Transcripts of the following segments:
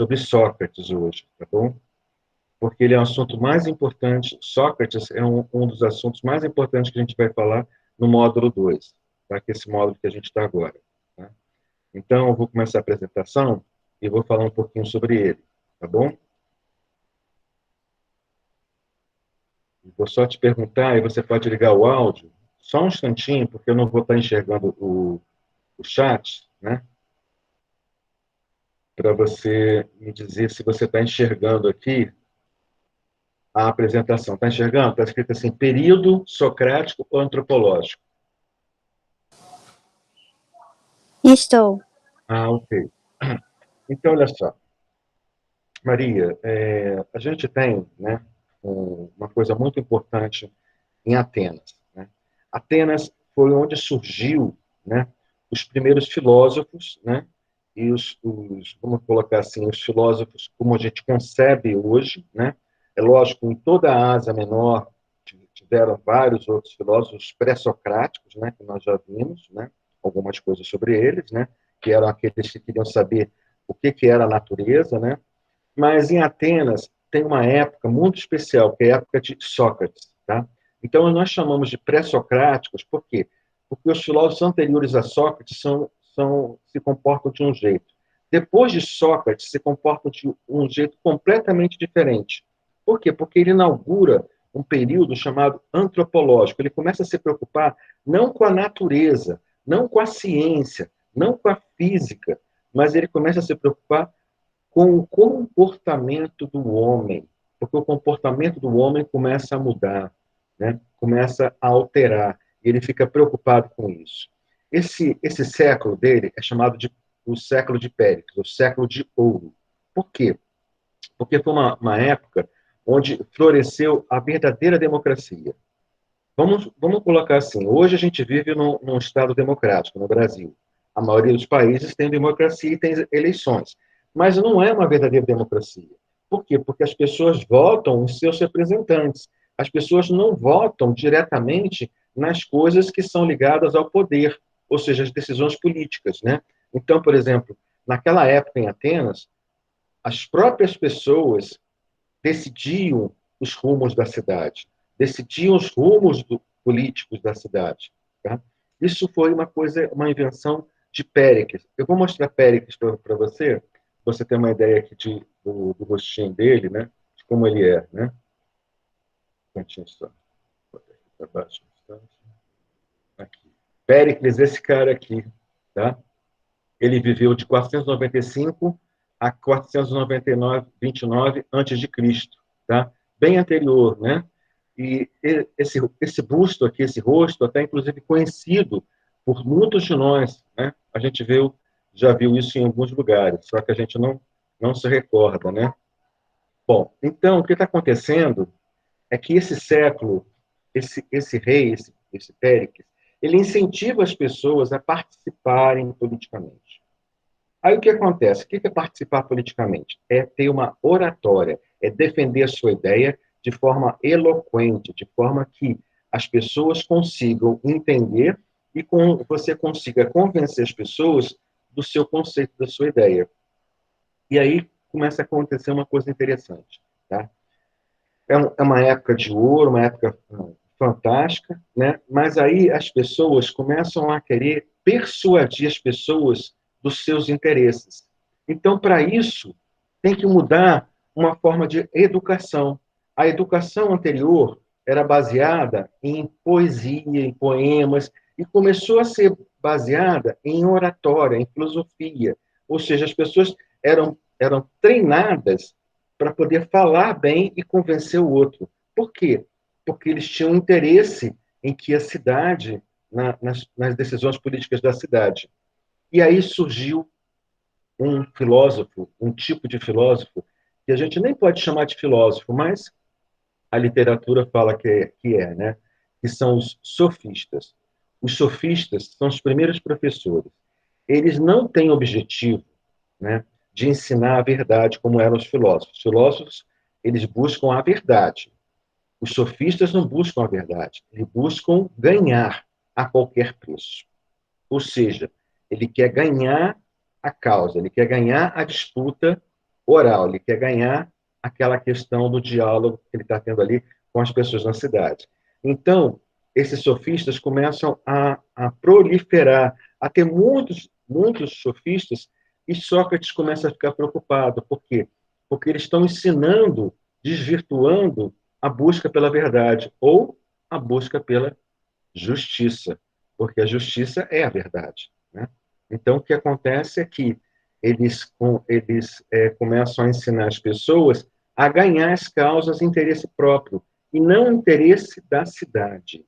sobre Sócrates hoje, tá bom? Porque ele é um assunto mais importante. Sócrates é um dos assuntos mais importantes que a gente vai falar no módulo 2, tá? Que é esse módulo que a gente está agora. Tá? Então, eu vou começar a apresentação e vou falar um pouquinho sobre ele, tá bom? Vou só te perguntar, e você pode ligar o áudio, só um instantinho, porque eu não vou estar enxergando o chat, né? Para você me dizer se você está enxergando aqui a apresentação. Está enxergando? Está escrito assim, período socrático ou antropológico. Estou. Ah, ok. Então, olha só. Maria, a gente tem, né, uma coisa muito importante em Atenas, né? Atenas foi onde surgiu, né, os primeiros filósofos, né, e vamos colocar assim, os filósofos como a gente concebe hoje, né? É lógico, em toda a Ásia Menor tiveram vários outros filósofos pré-socráticos, né, que nós já vimos, né, algumas coisas sobre eles, né, que eram aqueles que queriam saber o que era a natureza, né? Mas em Atenas tem uma época muito especial, que é a época de Sócrates, tá? Então nós chamamos de pré-socráticos, por quê? Porque os filósofos anteriores a Sócrates se comportam de um jeito. Depois de Sócrates, se comportam de um jeito completamente diferente. Por quê? Porque ele inaugura um período chamado antropológico. Ele começa a se preocupar não com a natureza, não com a ciência, não com a física, mas ele começa a se preocupar com o comportamento do homem, porque o comportamento do homem começa a mudar, né? Começa a alterar, e ele fica preocupado com isso. Esse século dele é chamado de o século de Péricles, o século de ouro. Por quê? Porque foi uma época onde floresceu a verdadeira democracia. Vamos colocar assim, hoje a gente vive num Estado democrático, no Brasil. A maioria dos países tem democracia e tem eleições. Mas não é uma verdadeira democracia. Por quê? Porque as pessoas votam os seus representantes. As pessoas não votam diretamente nas coisas que são ligadas ao poder, ou seja, as decisões políticas, né? Então, por exemplo, naquela época em Atenas, as próprias pessoas decidiam os rumos da cidade, decidiam os rumos políticos da cidade. Tá? Isso foi uma invenção de Péricles. Eu vou mostrar Péricles para você, você ter uma ideia aqui do rostinho dele, né? De como ele é, né? Um instantinho só. Vou botar aqui para baixo. Aqui. Péricles, esse cara aqui, tá? Ele viveu de 495 a 429 antes de Cristo, tá? Bem anterior, né? E esse busto aqui, esse rosto, até inclusive conhecido por muitos de nós, né? A gente já viu isso em alguns lugares, só que a gente não se recorda, né? Bom, então o que está acontecendo é que esse século, esse rei, esse Péricles, ele incentiva as pessoas a participarem politicamente. Aí o que acontece? O que é participar politicamente? É ter uma oratória, é defender a sua ideia de forma eloquente, de forma que as pessoas consigam entender e você consiga convencer as pessoas do seu conceito, da sua ideia. E aí começa a acontecer uma coisa interessante. Tá? É uma época de ouro, uma época fantástica, né? Mas aí as pessoas começam a querer persuadir as pessoas dos seus interesses. Então, para isso, tem que mudar uma forma de educação. A educação anterior era baseada em poesia, em poemas, e começou a ser baseada em oratória, em filosofia. Ou seja, as pessoas eram treinadas para poder falar bem e convencer o outro. Por quê? Porque eles tinham interesse em que a cidade, nas decisões políticas da cidade. E aí surgiu um filósofo, um tipo de filósofo, que a gente nem pode chamar de filósofo, mas a literatura fala que é, né? Que são os sofistas. Os sofistas são os primeiros professores. Eles não têm objetivo, né, de ensinar a verdade como eram os filósofos. Os filósofos, eles buscam a verdade. Os sofistas não buscam a verdade. Eles buscam ganhar a qualquer preço. Ou seja, ele quer ganhar a causa, ele quer ganhar a disputa oral, ele quer ganhar aquela questão do diálogo que ele está tendo ali com as pessoas na cidade. Então, esses sofistas começam a proliferar, a ter muitos sofistas, e Sócrates começa a ficar preocupado. Por quê? Porque eles estão ensinando, desvirtuando a busca pela verdade, ou a busca pela justiça, porque a justiça é a verdade, né? Então, o que acontece é que eles começam a ensinar as pessoas a ganhar as causas em interesse próprio, e não interesse da cidade.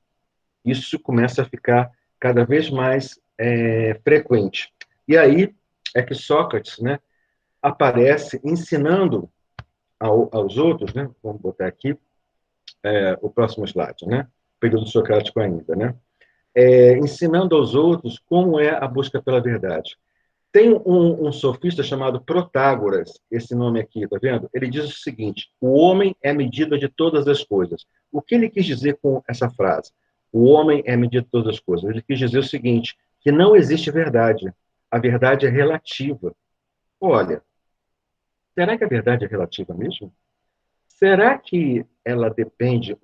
Isso começa a ficar cada vez mais frequente. E aí é que Sócrates, né, aparece ensinando aos outros, né, vamos botar aqui o próximo slide, né, período socrático ainda, né, ensinando aos outros como é a busca pela verdade. Tem um sofista chamado Protágoras, esse nome aqui, tá vendo? Ele diz o seguinte: o homem é a medida de todas as coisas. O que ele quis dizer com essa frase? O homem é a medida de todas as coisas. Ele quis dizer o seguinte, que não existe verdade. A verdade é relativa. Olha, será que a verdade é relativa mesmo? Será que ela depende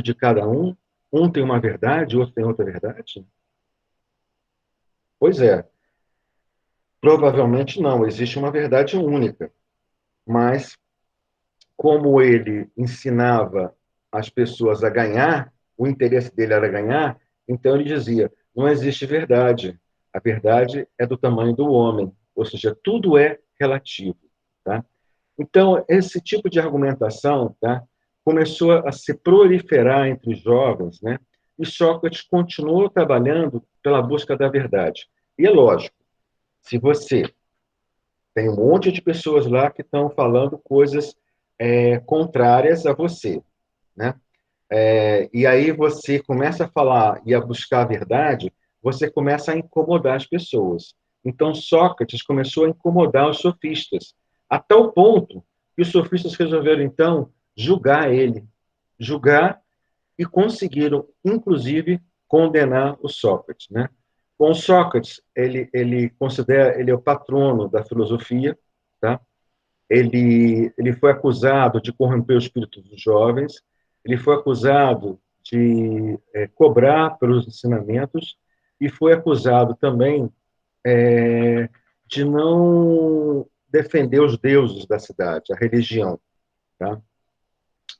de cada um? Um tem uma verdade, outro tem outra verdade? Pois é, provavelmente não, existe uma verdade única. Mas, como ele ensinava as pessoas a ganhar, o interesse dele era ganhar, então ele dizia: não existe verdade. A verdade é do tamanho do homem, ou seja, tudo é relativo. Tá? Então, esse tipo de argumentação, tá, começou a se proliferar entre os jovens, né? E Sócrates continuou trabalhando pela busca da verdade. E é lógico, se você tem um monte de pessoas lá que estão falando coisas contrárias a você, né? E aí você começa a falar e a buscar a verdade, você começa a incomodar as pessoas. Então Sócrates começou a incomodar os sofistas, a tal ponto que os sofistas resolveram então julgar ele, julgar e conseguiram inclusive condenar o Sócrates, né? Com Sócrates, ele considera, ele é o patrono da filosofia, tá? Ele foi acusado de corromper o espírito dos jovens, ele foi acusado de cobrar pelos ensinamentos e foi acusado também de não defender os deuses da cidade, a religião. Tá?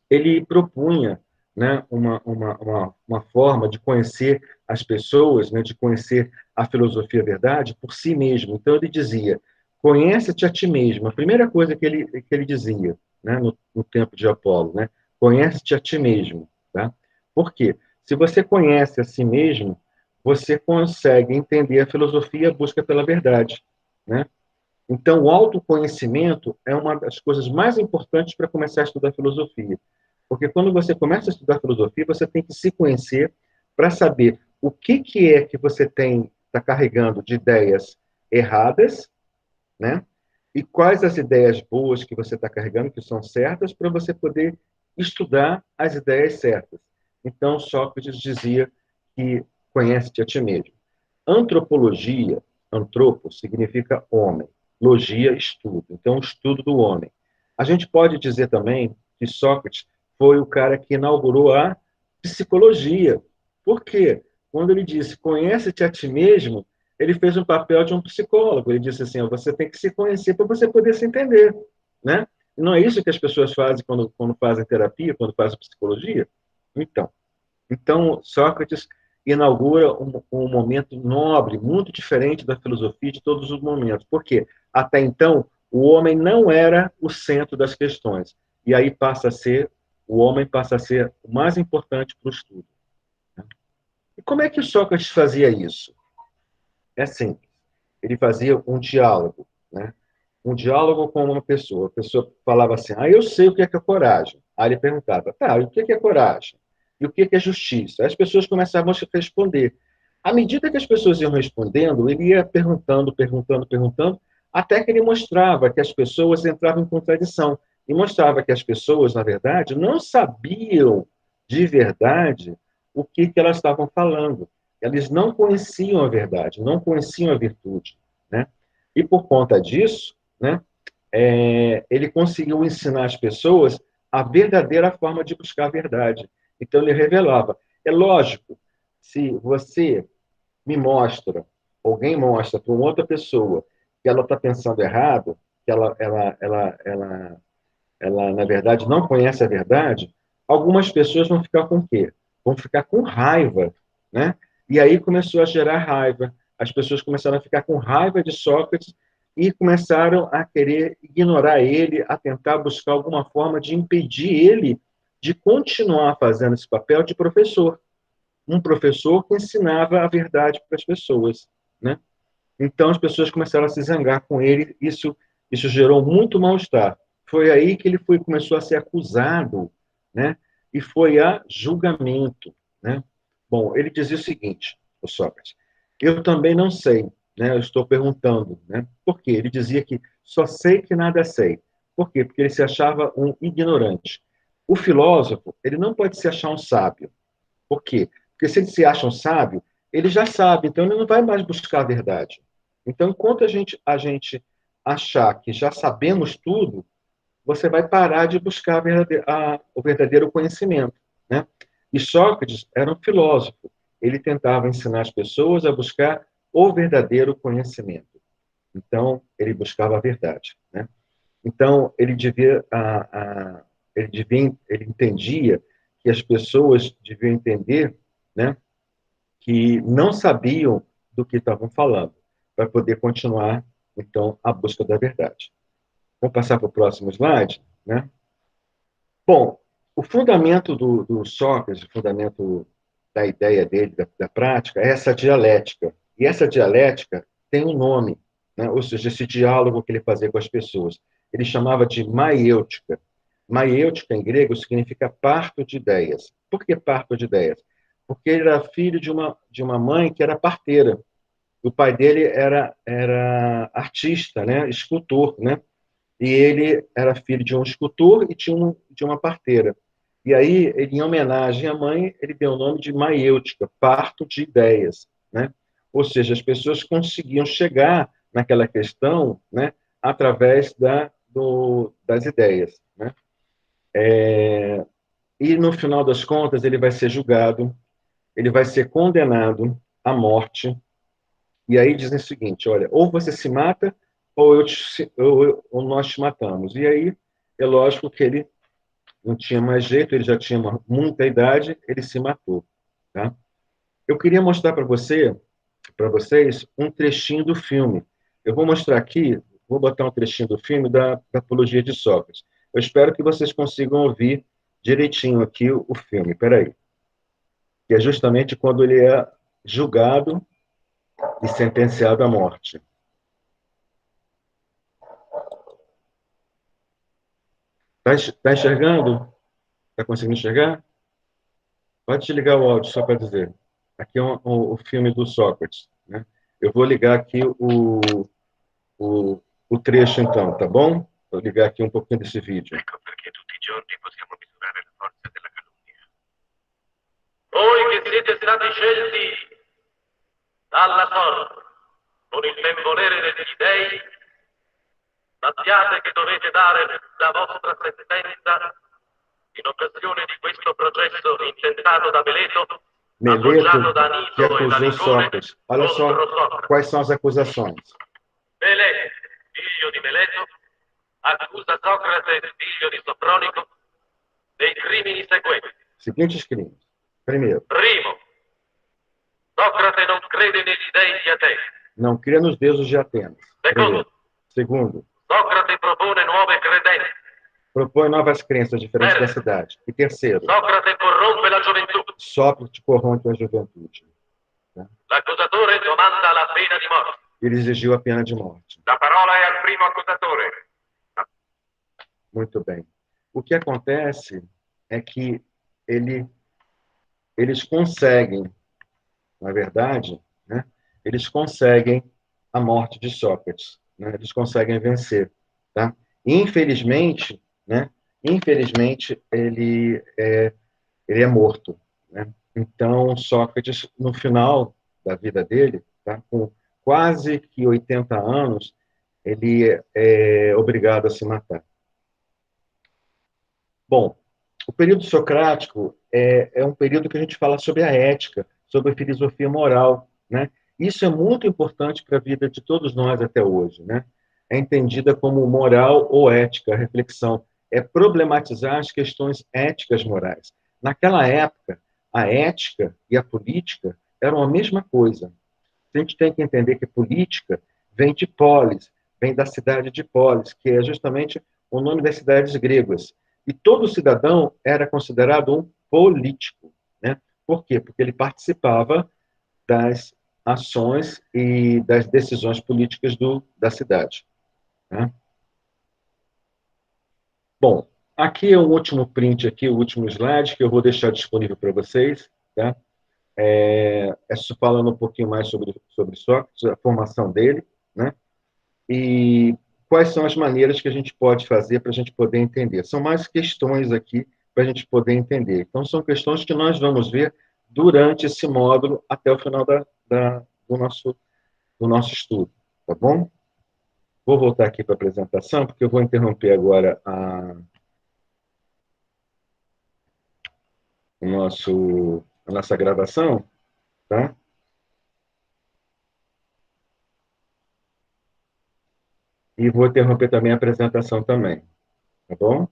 Ele propunha, né, uma forma de conhecer as pessoas, né, de conhecer a filosofia verdade por si mesmo. Então, ele dizia: conhece-te a ti mesmo. A primeira coisa que ele dizia, né, no tempo de Apolo, né, conhece-te a ti mesmo. Tá? Por quê? Se você conhece a si mesmo, você consegue entender a filosofia e a busca pela verdade. Né? Então, o autoconhecimento é uma das coisas mais importantes para começar a estudar filosofia. Porque quando você começa a estudar filosofia, você tem que se conhecer para saber o que é que você está carregando de ideias erradas, né? E quais as ideias boas que você está carregando, que são certas, para você poder estudar as ideias certas. Então, Sócrates dizia que conhece-te a ti mesmo. Antropologia, antropo, significa homem. Logia, estudo. Então, estudo do homem. A gente pode dizer também que Sócrates foi o cara que inaugurou a psicologia. Por quê? Quando ele disse, conhece-te a ti mesmo, ele fez um papel de um psicólogo. Ele disse assim, você tem que se conhecer para você poder se entender. Né? E não é isso que as pessoas fazem quando fazem terapia, quando fazem psicologia? Então, Sócrates inaugura um momento nobre, muito diferente da filosofia de todos os momentos. Por quê? Até então, o homem não era o centro das questões. E aí o homem passa a ser o mais importante para o estudo. E como é que Sócrates fazia isso? É simples. Ele fazia um diálogo, né? Um diálogo com uma pessoa. A pessoa falava assim, eu sei o que é coragem. Aí ele perguntava, tá, e o que é coragem? E o que é justiça? Aí as pessoas começavam a responder. À medida que as pessoas iam respondendo, ele ia perguntando, até que ele mostrava que as pessoas entravam em contradição. E mostrava que as pessoas, na verdade, não sabiam de verdade o que elas estavam falando. Eles não conheciam a verdade, não conheciam a virtude. Né? E por conta disso, né, ele conseguiu ensinar as pessoas a verdadeira forma de buscar a verdade. Então, ele revelava. É lógico, se você me mostra, alguém mostra para uma outra pessoa que ela está pensando errado, que ela, na verdade, não conhece a verdade, algumas pessoas vão ficar com o quê? Vão ficar com raiva, né? E aí começou a gerar raiva. As pessoas começaram a ficar com raiva de Sócrates e começaram a querer ignorar ele, a tentar buscar alguma forma de impedir ele de continuar fazendo esse papel de professor. Um professor que ensinava a verdade para as pessoas, né? Então as pessoas começaram a se zangar com ele, isso gerou muito mal-estar. Foi aí que ele começou a ser acusado, né? E foi a julgamento, né? Bom, ele dizia o seguinte, o Sócrates: eu também não sei, né? Eu estou perguntando, né? Por quê? Ele dizia que só sei que nada sei. Por quê? Porque ele se achava um ignorante. O filósofo, ele não pode se achar um sábio. Por quê? Porque se ele se acha um sábio, ele já sabe, então ele não vai mais buscar a verdade. Então, enquanto a gente achar que já sabemos tudo, você vai parar de buscar o verdadeiro conhecimento, né? E Sócrates era um filósofo. Ele tentava ensinar as pessoas a buscar o verdadeiro conhecimento. Então, ele buscava a verdade, né? Então, ele entendia que as pessoas deviam entender, né, que não sabiam do que estavam falando, para poder continuar, então, a busca da verdade. Vamos passar para o próximo slide, né? Bom, o fundamento do Sócrates, o fundamento da ideia dele, da prática, é essa dialética. E essa dialética tem um nome, né? Ou seja, esse diálogo que ele fazia com as pessoas. Ele chamava de maiêutica. Maiêutica, em grego, significa parto de ideias. Por que parto de ideias? Porque ele era filho de uma mãe que era parteira. O pai dele era artista, né? Escultor, né? E ele era filho de um escultor e de uma parteira. E aí, ele, em homenagem à mãe, ele deu o nome de maiêutica, parto de ideias, né? Ou seja, as pessoas conseguiam chegar naquela questão, né, através das ideias, né? E no final das contas, ele vai ser julgado, ele vai ser condenado à morte. E aí dizem o seguinte: olha, ou você se mata, ou nós te matamos. E aí, é lógico que ele não tinha mais jeito, ele já tinha muita idade, ele se matou. Tá? Eu queria mostrar para vocês, um trechinho do filme. Eu vou mostrar aqui, vou botar um trechinho do filme da Apologia de Sócrates. Eu espero que vocês consigam ouvir direitinho aqui o filme. Espera aí. Que é justamente quando ele é julgado e sentenciado à morte. Tá enxergando? Está conseguindo enxergar? Pode desligar o áudio só para dizer. Aqui é o filme do Sócrates, né? Eu vou ligar aqui o, o trecho, então, tá bom? Vou ligar aqui um pouquinho desse vídeo. Ecco perché tutti i giorni possiamo misurare la forza della calunnia. Voi che siete stati scelti dalla sorte con il ben volere degli dei, sappiate che dovete dare la vostra sentenza in occasione di questo processo intentato da Meleto, appoggiato da que Niso e da acusou Ligone Sócrates. Olha só contro Socrate. quais são as acusações. Meleto, figlio di Meleto, accusa Socrate, figlio di Sopronico, dei crimini seguenti. Seguintes crimes. Primeiro, Primo, Socrate non crede negli dei di Atene. não crê nos deuses de Atenas. Secondo, Segundo, Socrate propone nuove credenze. propõe novas crenças diferentes da cidade. E terceiro, Socrate corrompe la gioventù. Sócrates corrompe a juventude. L'accusatore domanda la pena di morte. Ele exigiu a pena de morte. La parola è al primo accusatore. Muito bem. O que acontece é que eles conseguem, na verdade, né, eles conseguem a morte de Sócrates, né, eles conseguem vencer, tá? Infelizmente, né, infelizmente ele é morto, né? Então Sócrates, no final da vida dele, tá, com quase que 80 anos, ele é obrigado a se matar. Bom, o período socrático é um período que a gente fala sobre a ética, sobre a filosofia moral, né? Isso é muito importante para a vida de todos nós até hoje, né? É entendida como moral ou ética, a reflexão. É problematizar as questões éticas morais. Naquela época, a ética e a política eram a mesma coisa. A gente tem que entender que política vem de polis, vem da cidade de Polis, que é justamente o nome das cidades gregas. E todo cidadão era considerado um político, né? Por quê? Porque ele participava das ações e das decisões políticas da cidade, né? Bom, aqui é o último print, aqui, o último slide, que eu vou deixar disponível para vocês, tá? Falando um pouquinho mais sobre Sócrates, a formação dele, né? E quais são as maneiras que a gente pode fazer para a gente poder entender. São mais questões aqui para a gente poder entender. Então, são questões que nós vamos ver durante esse módulo até o final do nosso estudo, tá bom? Vou voltar aqui para a apresentação, porque eu vou interromper agora a nossa gravação, tá? E vou interromper também a apresentação também, tá bom?